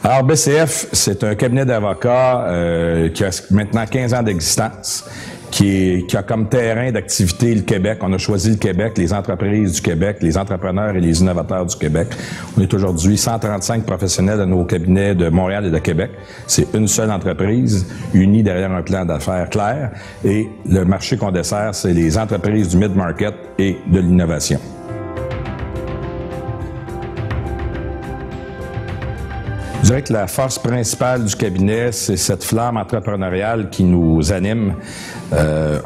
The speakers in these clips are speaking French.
Alors, BCF, c'est un cabinet d'avocats qui a maintenant 15 ans d'existence, qui a comme terrain d'activité le Québec. On a choisi le Québec, les entreprises du Québec, les entrepreneurs et les innovateurs du Québec. On est aujourd'hui 135 professionnels dans nos cabinets de Montréal et de Québec. C'est une seule entreprise, unie derrière un plan d'affaires clair. Et le marché qu'on dessert, c'est les entreprises du mid-market et de l'innovation. Je dirais que la force principale du cabinet, c'est cette flamme entrepreneuriale qui nous anime.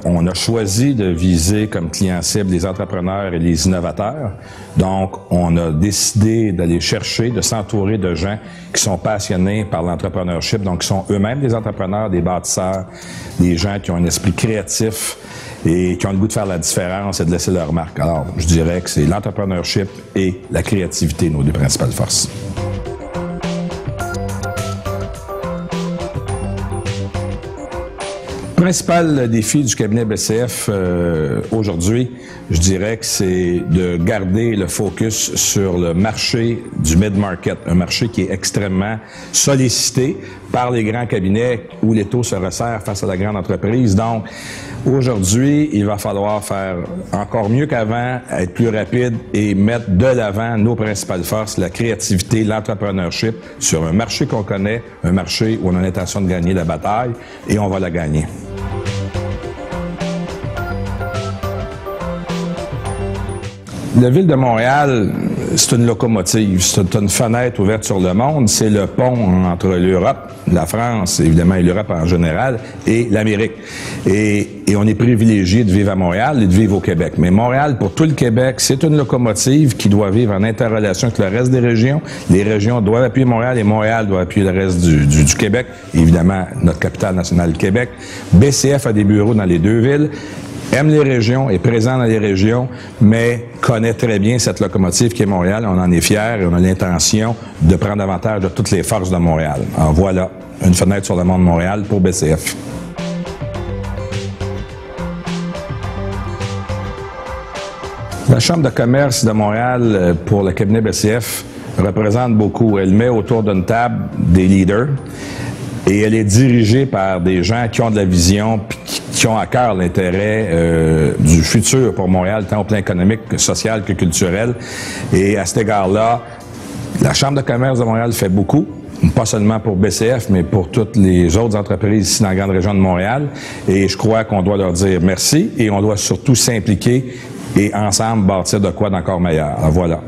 On a choisi de viser comme client cible les entrepreneurs et les innovateurs. Donc, on a décidé d'aller chercher, de s'entourer de gens qui sont passionnés par l'entrepreneurship, donc qui sont eux-mêmes des entrepreneurs, des bâtisseurs, des gens qui ont un esprit créatif et qui ont le goût de faire la différence et de laisser leur marque. Alors, je dirais que c'est l'entrepreneurship et la créativité, nos deux principales forces. Le principal défi du cabinet BCF aujourd'hui, je dirais que c'est de garder le focus sur le marché du mid-market, un marché qui est extrêmement sollicité par les grands cabinets où les taux se resserrent face à la grande entreprise. Donc, aujourd'hui, il va falloir faire encore mieux qu'avant, être plus rapide et mettre de l'avant nos principales forces, la créativité, l'entrepreneurship, sur un marché qu'on connaît, un marché où on a l'intention de gagner la bataille et on va la gagner. La Ville de Montréal, c'est une locomotive, c'est une fenêtre ouverte sur le monde, c'est le pont entre l'Europe, la France, évidemment, et l'Europe en général, et l'Amérique. Et on est privilégié de vivre à Montréal et de vivre au Québec. Mais Montréal, pour tout le Québec, c'est une locomotive qui doit vivre en interrelation avec le reste des régions. Les régions doivent appuyer Montréal et Montréal doit appuyer le reste du Québec. Évidemment, notre capitale nationale, le Québec. BCF a des bureaux dans les deux villes, aime les régions, est présent dans les régions, mais connaît très bien cette locomotive qui est Montréal. On en est fiers et on a l'intention de prendre avantage de toutes les forces de Montréal. Alors voilà, une fenêtre sur le monde de Montréal pour BCF. La Chambre de commerce de Montréal pour le cabinet BCF représente beaucoup. Elle met autour d'une table des leaders et elle est dirigée par des gens qui ont de la vision, qui ont à cœur l'intérêt du futur pour Montréal, tant au plan économique, social que culturel. Et à cet égard-là, la Chambre de commerce de Montréal fait beaucoup, pas seulement pour BCF, mais pour toutes les autres entreprises ici dans la grande région de Montréal. Et je crois qu'on doit leur dire merci et on doit surtout s'impliquer et ensemble bâtir de quoi d'encore meilleur. Alors voilà.